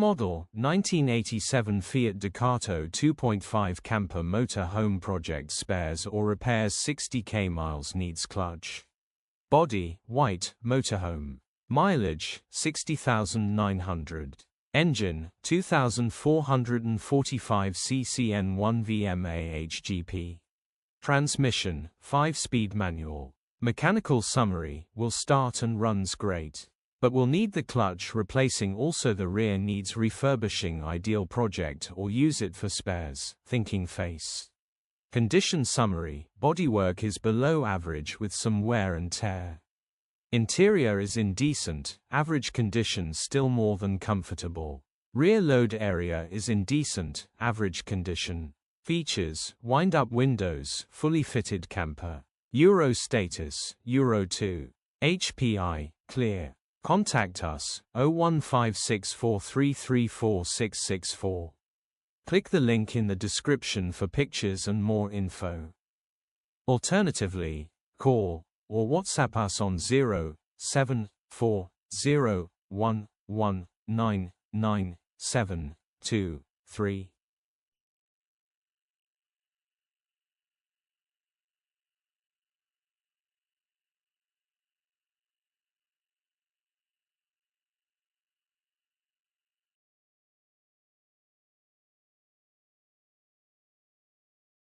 Model, 1987 Fiat Ducato 2.5 camper motorhome project spares or repairs 60k miles needs clutch. Body, white, motorhome. Mileage, 60,900. Engine, 2445 ccn1 VMA HGP. Transmission, 5-speed manual. Mechanical summary, will start and runs great, but will need the clutch replacing. Also the rear needs refurbishing. Ideal project or use it for spares. Thinking face. Condition summary, bodywork is below average with some wear and tear. Interior is in decent, average condition, still more than comfortable. Rear load area is in decent, average condition. Features, wind-up windows, fully fitted camper. Euro status, Euro 2. HPI, clear. Contact us, 01564334664. Click the link in the description for pictures and more info. Alternatively, call or WhatsApp us on 07401199723.